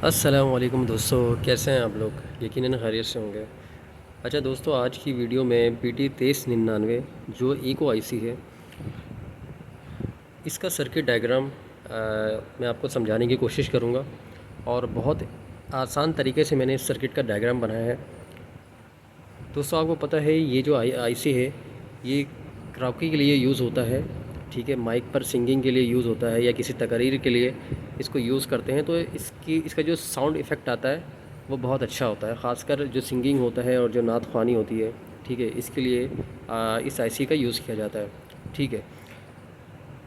अस्सलाम वालेकुम दोस्तों, कैसे हैं आप लोग? यकीनन खैरियत से होंगे। अच्छा दोस्तों, आज की वीडियो में PT 2399 जो इको आईसी है, इसका सर्किट डायग्राम मैं आपको समझाने की कोशिश करूंगा और बहुत आसान तरीके से मैंने इस सर्किट का डायग्राम बनाया है। दोस्तों, आपको पता है ये जो आईसी है, ये कराओके के लिए यूज़ होता है। ठीक है, माइक पर सिंगिंग के लिए यूज़ होता है या किसी तकरीर के लिए इसको यूज़ करते हैं। तो इसका जो साउंड इफ़ेक्ट आता है वो बहुत अच्छा होता है, ख़ासकर जो सिंगिंग होता है और जो नात ख़वानी होती है। ठीक है, इसके लिए इस आईसी का यूज़ किया जाता है। ठीक है,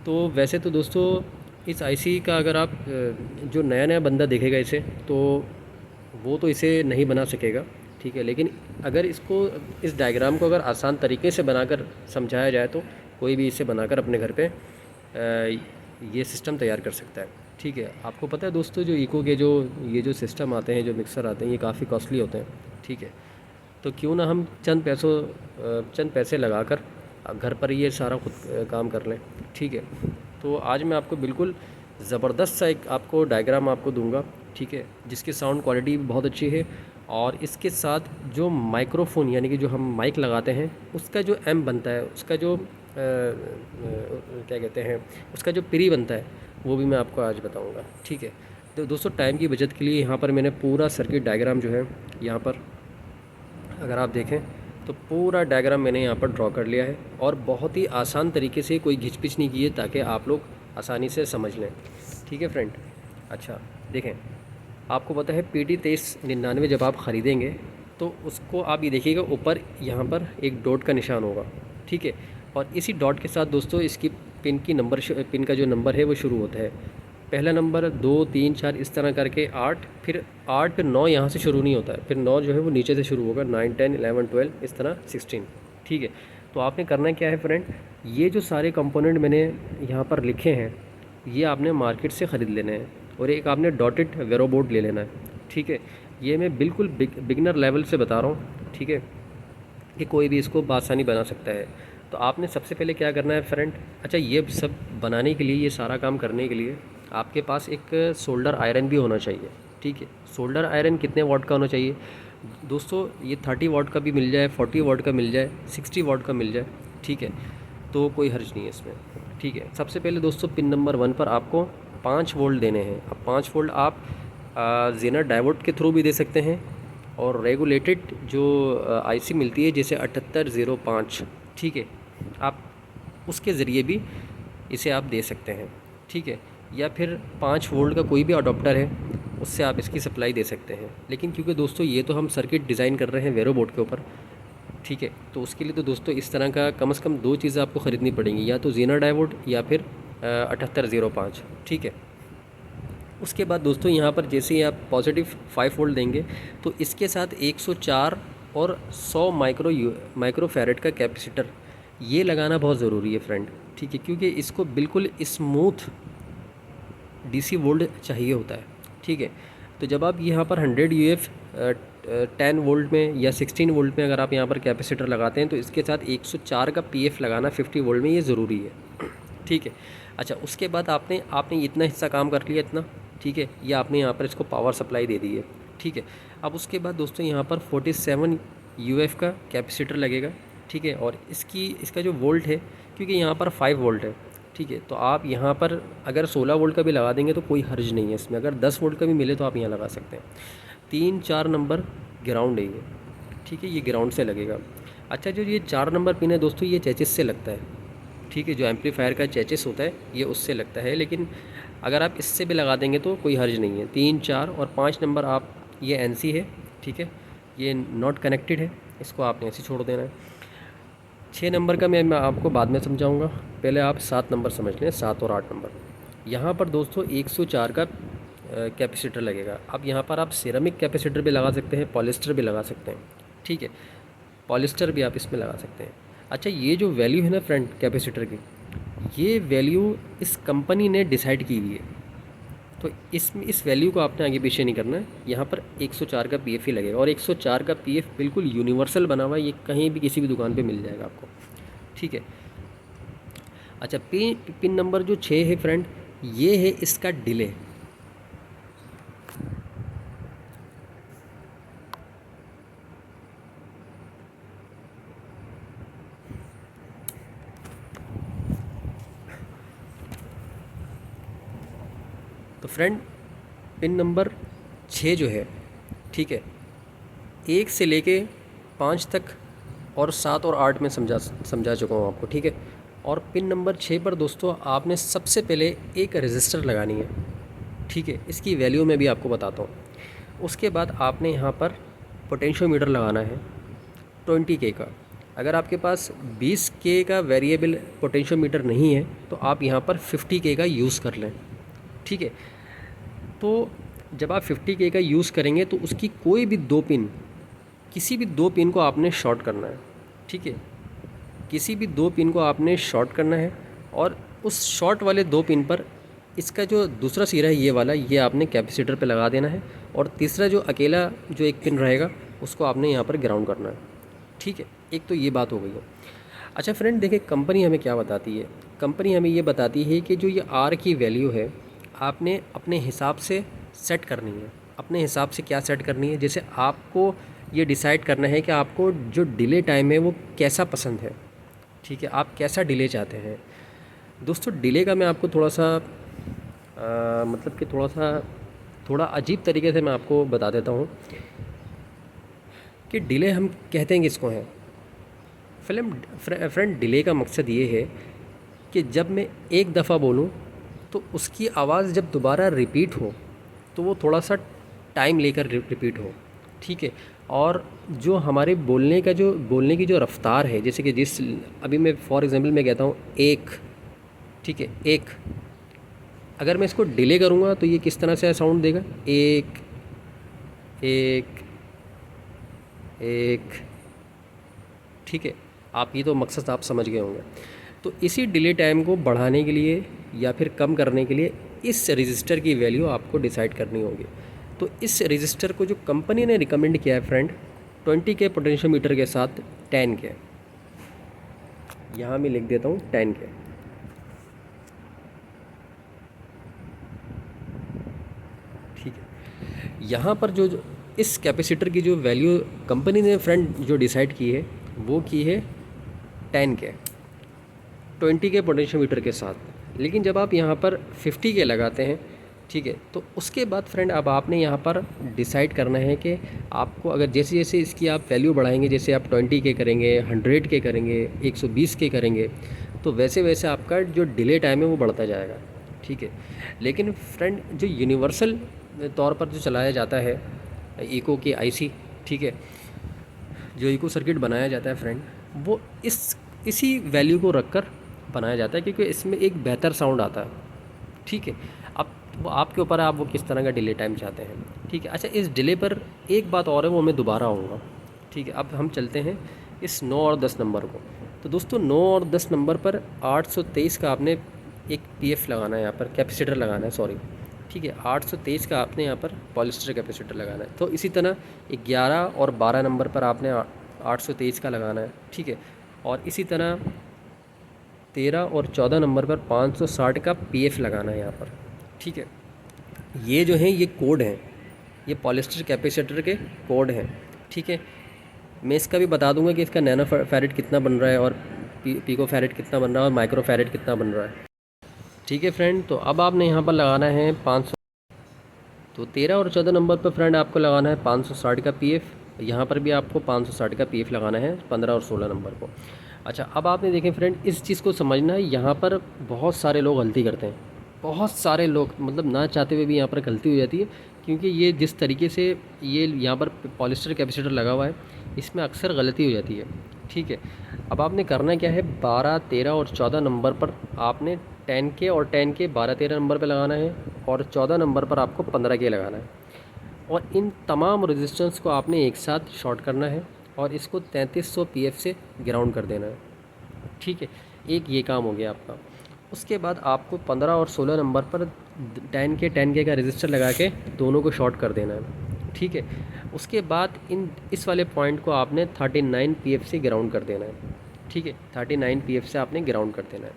तो वैसे तो दोस्तों इस आईसी का अगर आप जो नया नया बंदा देखेगा इसे, तो वो तो इसे नहीं बना सकेगा। ठीक है, लेकिन अगर इसको इस डायग्राम को अगर आसान तरीके से बनाकर समझाया जाए तो कोई भी इसे बनाकर अपने घर पे ये सिस्टम तैयार कर सकता है। ठीक है, आपको पता है दोस्तों, जो इको के जो सिस्टम आते हैं, जो मिक्सर आते हैं, ये काफ़ी कॉस्टली होते हैं। ठीक है, तो क्यों ना हम चंद पैसे लगाकर घर पर ये सारा खुद काम कर लें। ठीक है, तो आज मैं आपको बिल्कुल ज़बरदस्त सा एक आपको डायग्राम आपको दूंगा। ठीक है, जिसकी साउंड क्वालिटी भी बहुत अच्छी है और इसके साथ जो माइक्रोफोन यानी कि जो हम माइक लगाते हैं उसका जो एम बनता है, उसका जो क्या कहते हैं, उसका जो प्री बनता है, वो भी मैं आपको आज बताऊंगा। ठीक है, तो दोस्तों टाइम की बचत के लिए यहाँ पर मैंने पूरा सर्किट डायग्राम जो है, यहाँ पर अगर आप देखें तो पूरा डायग्राम मैंने यहाँ पर ड्रॉ कर लिया है और बहुत ही आसान तरीके से, कोई घिचपिच नहीं की है ताकि आप लोग आसानी से समझ लें। ठीक है फ्रेंड। अच्छा देखें, आपको पता है PT 2399 जब आप ख़रीदेंगे तो उसको आप ये देखिएगा, ऊपर यहाँ पर एक डॉट का निशान होगा। ठीक है, और इसी डॉट के साथ दोस्तों इसकी पिन का जो नंबर है वो शुरू होता है। पहला नंबर 2 3 4 इस तरह करके 8, फिर 8 फिर 9 यहाँ से शुरू नहीं होता है, फिर 9 जो है वो नीचे से शुरू होगा, 9 10 11 12 इस तरह 16। ठीक है, तो आपने करना क्या है फ्रेंड, ये जो सारे कंपोनेंट मैंने यहाँ पर लिखे हैं ये आपने मार्केट से ख़रीद लेने हैं और एक आपने डॉटेड वेरो बोर्ड ले लेना है। ठीक है, ये मैं बिल्कुल बिगनर लेवल से बता रहा हूँ। ठीक है, कि कोई भी इसको बासानी बना सकता है। तो आपने सबसे पहले क्या करना है फ्रेंड, अच्छा ये सब बनाने के लिए, ये सारा काम करने के लिए आपके पास एक सोल्डर आयरन भी होना चाहिए। ठीक है, सोल्डर आयरन कितने वाट का होना चाहिए दोस्तों, ये 30 वाट का भी मिल जाए, 40 वाट का मिल जाए, 60 वाट का मिल जाए। ठीक है, तो कोई हर्ज नहीं है इसमें। ठीक है, सबसे पहले दोस्तों पिन नंबर 1 पर आपको 5 वोल्ट देने हैं। अब 5 वोल्ट आप जेनर डायोड के थ्रू भी दे सकते हैं और रेगुलेटेड जो आईसी मिलती है जैसे 7805, ठीक है, आप उसके ज़रिए भी इसे आप दे सकते हैं। ठीक है, या फिर 5 वोल्ट का कोई भी अडोप्टर है उससे आप इसकी सप्लाई दे सकते हैं। लेकिन क्योंकि दोस्तों ये तो हम सर्किट डिज़ाइन कर रहे हैं वेरो बोर्ड के ऊपर, ठीक है, तो उसके लिए तो दोस्तों इस तरह का कम से कम 2 चीज़ें आपको ख़रीदनी पड़ेंगी, या तो जेनर डायोड या फिर 7805। ठीक है, उसके बाद दोस्तों यहाँ पर जैसे ही आप पॉजिटिव 5 वोल्ट देंगे तो इसके साथ 104 और 100 माइक्रो फैरेड का कैपेसिटर ये लगाना बहुत ज़रूरी है फ्रेंड। ठीक है, क्योंकि इसको बिल्कुल स्मूथ डीसी वोल्ट चाहिए होता है। ठीक है, तो जब आप यहाँ पर 100 यूएफ 10 वोल्ट में या 16 वोल्ट में अगर आप यहाँ पर कैपेसिटर लगाते हैं तो इसके साथ 104 का पीएफ लगाना 50 वोल्ट में, ये ज़रूरी है। ठीक है, अच्छा उसके बाद आपने आपने इतना हिस्सा काम कर लिया इतना। ठीक है, या आपने यहाँ पर इसको पावर सप्लाई दे दी है। ठीक है, अब उसके बाद दोस्तों यहाँ पर 47 यूएफ का कैपेसिटर लगेगा। ठीक है, और इसका जो वोल्ट है, क्योंकि यहाँ पर 5 वोल्ट है। ठीक है, तो आप यहाँ पर अगर 16 वोल्ट का भी लगा देंगे तो कोई हर्ज नहीं है इसमें, अगर 10 वोल्ट का भी मिले तो आप यहाँ लगा सकते हैं। 3 4 नंबर ग्राउंड है ये। ठीक है, ये ग्राउंड से लगेगा। अच्छा, जो ये 4 नंबर पिन है दोस्तों, ये चेचिस से लगता है। ठीक है, जो एम्पलीफायर का चेचिस होता है ये उससे लगता है, लेकिन अगर आप इससे भी लगा देंगे तो कोई हर्ज नहीं है। 3 4 और 5 नंबर आप, ये एनसी है। ठीक है, ये नॉट कनेक्टेड है, इसको आपने ऐसे छोड़ देना है। 6 नंबर का मैं आपको बाद में समझाऊंगा, पहले आप 7 नंबर समझ लें, 7 और 8 नंबर। यहाँ पर दोस्तों 104 का कैपेसिटर लगेगा। अब यहाँ पर आप सिरेमिक कैपेसिटर भी लगा सकते हैं, पॉलिस्टर भी लगा सकते हैं। ठीक है, पॉलिस्टर भी आप इसमें लगा सकते हैं। अच्छा, ये जो वैल्यू है ना फ्रेंड कैपेसिटर की, ये वैल्यू इस कंपनी ने डिसाइड की हुई है, तो इस वैल्यू को आपने आगे पीछे नहीं करना है। यहाँ पर 104 का पीएफ ही लगेगा और 104 का पीएफ बिल्कुल यूनिवर्सल बना हुआ है, ये कहीं भी किसी भी दुकान पे मिल जाएगा आपको। ठीक है, अच्छा पिन नंबर जो 6 है फ्रेंड, ये है इसका डिले। तो फ्रेंड पिन नंबर 6 जो है, ठीक है, 1 से लेके 5 तक और 7 और 8 में समझा चुका हूँ आपको, ठीक है। और पिन नंबर 6 पर दोस्तों आपने सबसे पहले एक रजिस्टर लगानी है, ठीक है। इसकी वैल्यू मैं भी आपको बताता हूँ। उसके बाद आपने यहाँ पर पोटेंशियोमीटर लगाना है 20K का। अगर आपके पास 20K का वेरिएबल पोटेंशियोमीटर नहीं है तो आप यहाँ पर 50K का यूज़ कर लें, ठीक है। तो जब आप 50K का यूज़ करेंगे तो उसकी कोई भी 2 पिन, किसी भी 2 पिन को आपने शॉर्ट करना है, ठीक है। किसी भी 2 पिन को आपने शॉर्ट करना है और उस शॉर्ट वाले 2 पिन पर इसका जो दूसरा सिरा है ये वाला, ये आपने कैपेसिटर पे लगा देना है। और तीसरा जो अकेला जो एक पिन रहेगा उसको आपने यहाँ पर ग्राउंड करना है, ठीक है। एक तो ये बात हो गई है। अच्छा फ्रेंड देखिए, कंपनी हमें क्या बताती है। कंपनी हमें ये बताती है कि जो ये आर की वैल्यू है आपने अपने हिसाब से सेट करनी है। अपने हिसाब से क्या सेट करनी है, जैसे आपको ये डिसाइड करना है कि आपको जो डिले टाइम है वो कैसा पसंद है, ठीक है। आप कैसा डिले चाहते हैं। दोस्तों डिले का मैं आपको थोड़ा सा मतलब कि थोड़ा अजीब तरीके से मैं आपको बता देता हूँ कि डिले हम कहते हैं किसको हैं। फ्रेंड डिले का मकसद ये है कि जब मैं एक दफ़ा बोलूँ तो उसकी आवाज़ जब दोबारा रिपीट हो तो वो थोड़ा सा टाइम लेकर रिपीट हो, ठीक है। और जो हमारे बोलने की जो रफ़्तार है, जैसे कि अभी मैं फॉर एग्ज़ाम्पल मैं कहता हूँ एक, ठीक है, एक, अगर मैं इसको डिले करूँगा तो ये किस तरह से साउंड देगा, एक एक एक, ठीक है। आप ये तो मकसद आप समझ गए होंगे। तो इसी डिले टाइम को बढ़ाने के लिए या फिर कम करने के लिए इस रजिस्टर की वैल्यू आपको डिसाइड करनी होगी। तो इस रजिस्टर को जो कंपनी ने रिकमेंड किया है फ्रेंड 20K पोटेंशियोमीटर के साथ 10K, यहाँ मैं लिख देता हूँ 10K, ठीक है। यहाँ पर जो इस कैपेसिटर की जो वैल्यू कंपनी ने फ्रेंड जो डिसाइड की है वो की है 10K 20K पोटेंशियोमीटर के साथ। लेकिन जब आप यहाँ पर 50K लगाते हैं, ठीक है, तो उसके बाद फ्रेंड अब आपने यहाँ पर डिसाइड करना है कि आपको अगर जैसे जैसे इसकी आप वैल्यू बढ़ाएंगे, जैसे आप 20K करेंगे, 100K करेंगे, 120K करेंगे, तो वैसे वैसे आपका जो डिले टाइम है वो बढ़ता जाएगा, ठीक है। लेकिन फ्रेंड जो यूनिवर्सल तौर पर जो चलाया जाता है इको की आईसी, ठीक है, जो इको सर्किट बनाया जाता है फ्रेंड, वो इसी वैल्यू को रखकर बनाया जाता है क्योंकि इसमें एक बेहतर साउंड आता है, ठीक है। अब वो आपके ऊपर है, आप वो किस तरह का डिले टाइम चाहते हैं, ठीक है। अच्छा इस डिले पर एक बात और है, वो मैं दोबारा आऊँगा, ठीक है। अब हम चलते हैं इस 9 और 10 नंबर को। तो दोस्तों 9 और 10 नंबर पर 823 का आपने एक पीएफ लगाना है, यहाँ पर कैपेसिटर लगाना है, सॉरी, ठीक है। 823 का आपने यहाँ पर पॉलिस्टर कैपेसिटर लगाना है। तो इसी तरह 11 और 12 नंबर पर आपने 823 का लगाना है, ठीक है। और इसी तरह 13 और 14 नंबर पर 560 का पीएफ लगाना है यहाँ पर, ठीक है। ये जो हैं ये कोड हैं, ये पॉलिस्टर कैपेसिटर के कोड हैं, ठीक है। मैं इसका भी बता दूंगा कि इसका नैनो फैरेड कितना बन रहा है और पिको फैरेड कितना बन रहा है और माइक्रो फैरेड कितना बन रहा है, ठीक है फ्रेंड। तो अब आपने यहाँ पर लगाना है 500। तो 13 और 14 नंबर पर फ्रेंड आपको लगाना है 560 का पीएफ। यहाँ पर भी आपको 560 का पीएफ लगाना है 15 और 16 नंबर को। अच्छा अब आपने देखें फ्रेंड, इस चीज़ को समझना है, यहाँ पर बहुत सारे लोग गलती करते हैं, बहुत सारे लोग मतलब ना चाहते हुए भी यहाँ पर गलती हो जाती है, क्योंकि ये जिस तरीके से ये यहाँ पर पॉलिस्टर कैपेसिटर लगा हुआ है इसमें अक्सर गलती हो जाती है, ठीक है। अब आपने करना क्या है, 12, 13 और 14 नंबर पर आपने 10K और 10K 12-13 नंबर पर लगाना है और 14 नंबर पर आपको 15K लगाना है। और इन तमाम रेजिस्टेंस को आपने एक साथ शॉर्ट करना है और इसको 3300 पीएफ से ग्राउंड कर देना है, ठीक है। एक ये काम हो गया आपका। उसके बाद आपको 15 और 16 नंबर पर 10K का रजिस्टर लगा के दोनों को शॉर्ट कर देना है, ठीक है। उसके बाद इस वाले पॉइंट को आपने 39 पीएफ से ग्राउंड कर देना है, ठीक है। 39 पीएफ से आपने ग्राउंड कर देना है।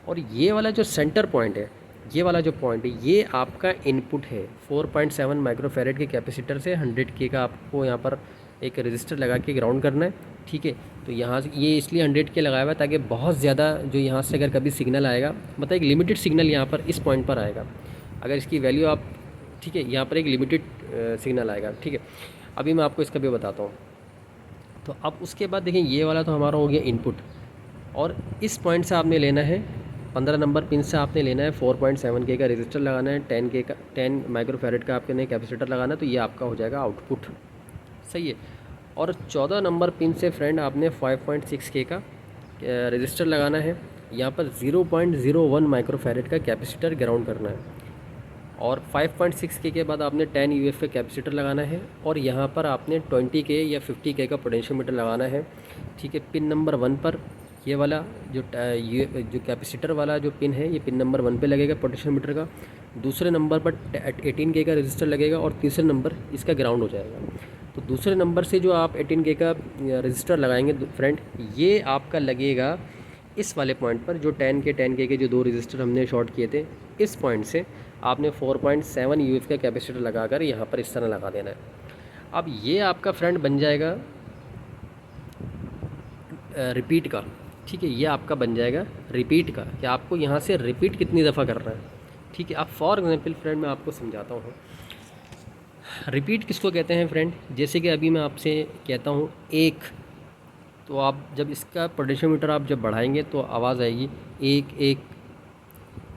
और ये वाला जो सेंटर पॉइंट है, ये वाला जो पॉइंट है, ये आपका इनपुट है 4.7 माइक्रोफेरेड के कैपेसिटर से 100K का आपको यहाँ पर एक रजिस्टर लगा के ग्राउंड करना है, ठीक है। तो यहाँ से ये इसलिए 100K लगाया हुआ है ताकि बहुत ज़्यादा जो यहाँ से अगर कभी सिग्नल आएगा, मतलब एक लिमिटेड सिग्नल यहाँ पर इस पॉइंट पर आएगा, अगर इसकी वैल्यू आप, ठीक है, यहाँ पर एक लिमिटेड सिग्नल आएगा, ठीक है। अभी मैं आपको इसका भी बताता हूँ। तो अब उसके बाद देखें, ये वाला तो हमारा हो गया इनपुट, और इस पॉइंट से आपने लेना है 15 नंबर पिन से आपने लेना है 4.7K का रजिस्टर लगाना है, 10K का 10 माइक्रोफैरड का आपके कैपेसिटर लगाना है, तो ये आपका हो जाएगा आउटपुट, सही है। और 14 नंबर पिन से फ्रेंड आपने 5.6K का रजिस्टर लगाना है, यहाँ पर 0.01 माइक्रोफैरड का कैपेसिटर ग्राउंड करना है, और 5.6K के बाद आपने 10 UF का कैपेसिटर लगाना है, और यहाँ पर आपने 20K या 50K का पोटेंशियोमीटर लगाना है, ठीक है। पिन नंबर 1 पर ये वाला जो कैपेसिटर वाला जो पिन है, ये पिन नंबर 1 पे लगेगा पोटेंशियोमीटर का। दूसरे नंबर पर 18K का रजिस्टर लगेगा, और तीसरे नंबर इसका ग्राउंड हो जाएगा। तो दूसरे नंबर से जो आप 18K का रजिस्टर लगाएंगे फ्रेंड, ये आपका लगेगा इस वाले पॉइंट पर, जो 10K के जो 2 रजिस्टर हमने शॉर्ट किए थे, इस पॉइंट से आपने 4.7 UF का कैपेसिटर लगाकर यहाँ पर इस तरह लगा देना है। अब ये आपका फ्रेंड बन जाएगा रिपीट का, ठीक है। ये आपका बन जाएगा रिपीट का, कि आपको यहाँ से रिपीट कितनी दफ़ा करना है, ठीक है। अब फॉर एग्जांपल फ्रेंड मैं आपको समझाता हूँ रिपीट किसको कहते हैं फ्रेंड। जैसे कि अभी मैं आपसे कहता हूँ एक, तो आप जब इसका पोटेंशियोमीटर आप जब बढ़ाएंगे तो आवाज़ आएगी एक एक,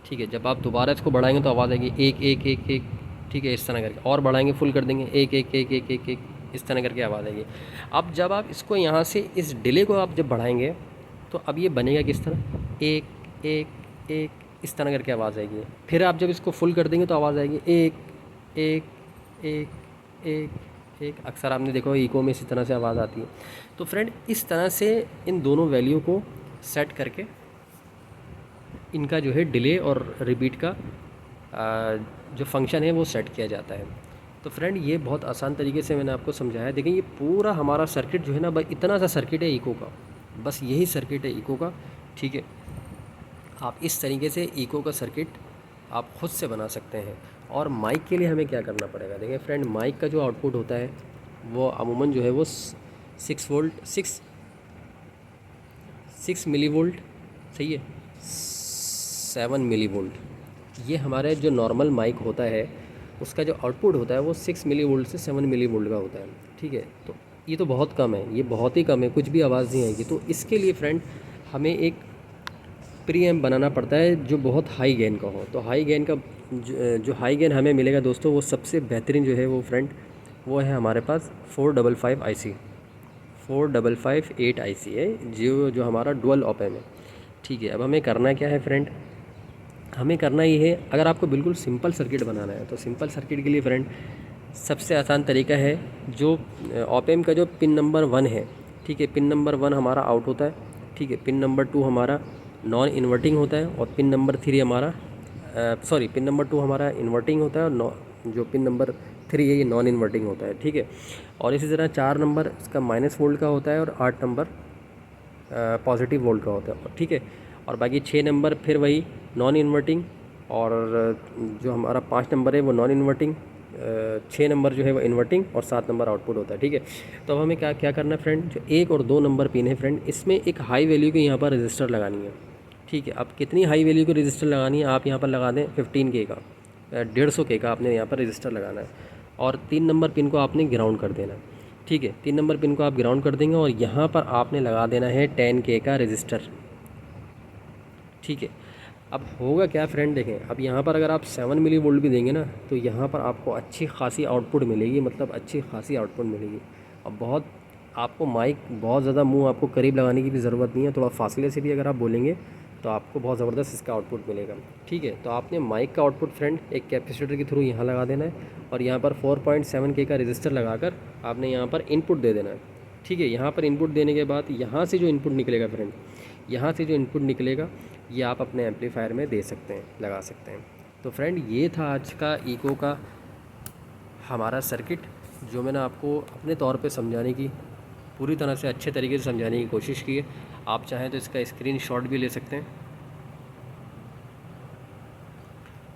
ठीक है। जब आप दोबारा इसको बढ़ाएंगे तो आवाज़ आएगी एक एक एक एक, ठीक है, इस तरह करके। और बढ़ाएंगे, फुल कर देंगे, एक एक एक एक एक एक, इस तरह करके आवाज़ आएगी। अब जब आप इसको यहाँ से इस डिले को आप जब बढ़ाएंगे तो अब ये बनेगा किस तरह, एक एक एक, इस तरह करके आवाज़ आएगी। फिर आप जब इसको फुल कर देंगे तो आवाज़ आएगी एक एक एक एक एक। अक्सर आपने देखो इको में इसी तरह से आवाज़ आती है। तो फ्रेंड इस तरह से इन दोनों वैल्यू को सेट करके इनका जो है डिले और रिपीट का जो फंक्शन है वो सेट किया जाता है। तो फ्रेंड ये बहुत आसान तरीके से मैंने आपको समझाया। देखें ये पूरा हमारा सर्किट जो है ना, बस इतना सा सर्किट है इको का, बस यही सर्किट है इको का, ठीक है। आप इस तरीके से इको का सर्किट आप ख़ुद से बना सकते हैं। और माइक के लिए हमें क्या करना पड़ेगा, देखिए फ्रेंड, माइक का जो आउटपुट होता है वो अमूमन जो है वो 6 वोल्ट 6 मिली वोल्ट, सही है, 7 मिली वोल्ट। ये हमारे जो नॉर्मल माइक होता है उसका जो आउटपुट होता है वो 6 मिली वोल्ट से 7 मिली वोल्ट का होता है, ठीक है। तो ये तो बहुत कम है, ये बहुत ही कम है, कुछ भी आवाज़ नहीं आएगी। तो इसके लिए फ्रेंड हमें एक प्री एम्प बनाना पड़ता है जो बहुत हाई गेन का हो। तो हाई गेन का जो हाई गेन हमें मिलेगा दोस्तों, वो सबसे बेहतरीन जो है वो फ्रेंड वो है हमारे पास 455 IC 4558 IC है, जो हमारा डुअल ऑप एम्प है, ठीक है। अब हमें करना क्या है फ्रेंड, हमें करना ये है, अगर आपको बिल्कुल सिंपल सर्किट बनाना है तो सिंपल सर्किट के लिए फ्रेंड सबसे आसान तरीका है जो ऑप एम्प का जो पिन नंबर 1 है, ठीक है, पिन नंबर 1 हमारा आउट होता है, ठीक है। पिन नंबर 2 हमारा नॉन इन्वर्टिंग होता है, और पिन नंबर 3 हमारा पिन नंबर 2 हमारा इन्वर्टिंग होता है, और जो पिन नंबर 3 है ये नॉन इन्वर्टिंग होता है, ठीक है। और इसी तरह 4 नंबर इसका माइनस वोल्ट का होता है, और 8 नंबर पॉजिटिव वोल्ट का होता है, ठीक है। और बाकी 6 नंबर फिर वही नॉन इन्वर्टिंग, और जो हमारा 5 नंबर है वो नॉन इन्वर्टिंग, 6 नंबर जो है वो इन्वर्टिंग, और 7 नंबर आउटपुट होता है, ठीक है। तो अब हमें क्या क्या करना है फ्रेंड, जो 1 और 2 नंबर पिन है फ्रेंड, इसमें एक हाई वैल्यू की यहाँ पर रजिस्टर लगानी है, ठीक है। अब कितनी हाई वैल्यू की रजिस्टर लगानी है, आप यहाँ पर लगा दें 15K का 150K का आपने यहाँ पर रजिस्टर लगाना है, और 3 नंबर पिन को आपने ग्राउंड कर देना है, ठीक है। 3 नंबर पिन को आप ग्राउंड कर देंगे, और यहाँ पर आपने लगा देना है 10K का रजिस्टर, ठीक है। अब होगा क्या फ्रेंड, देखें अब यहाँ पर अगर आप 7 मिली वोल्ट भी देंगे ना, तो यहाँ पर आपको अच्छी खासी आउटपुट मिलेगी, मतलब अच्छी खासी आउटपुट मिलेगी। अब बहुत आपको माइक बहुत ज़्यादा मुंह आपको करीब लगाने की भी ज़रूरत नहीं है, थोड़ा फासले से भी अगर आप बोलेंगे तो आपको बहुत ज़बरदस्त इसका आउटपुट मिलेगा, ठीक है। तो आपने माइक का आउटपुट फ्रेंड एक कैपेसिटर के थ्रू यहाँ लगा देना है, और यहाँ पर 4.7K का रजिस्टर लगाकर आपने यहाँ पर इनपुट दे देना है, ठीक है। यहाँ पर इनपुट देने के बाद यहाँ से जो इनपुट निकलेगा फ्रेंड, यहाँ से जो इनपुट निकलेगा ये आप अपने एम्पलीफायर में दे सकते हैं, लगा सकते हैं। तो फ्रेंड ये था आज का इको का हमारा सर्किट, जो मैंने आपको अपने तौर पे समझाने की, पूरी तरह से अच्छे तरीके से समझाने की कोशिश की है। आप चाहें तो इसका स्क्रीनशॉट भी ले सकते हैं।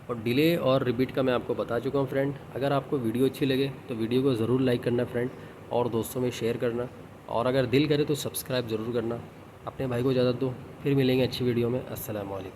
और डिले और रिपीट का मैं आपको बता चुका हूँ फ्रेंड। अगर आपको वीडियो अच्छी लगे तो वीडियो को ज़रूर लाइक करना फ्रेंड, और दोस्तों में शेयर करना, और अगर दिल करे तो सब्सक्राइब ज़रूर करना। अपने भाई को इजाज़त दो, फिर मिलेंगे अच्छी वीडियो में। अस्सलाम वालेकुम।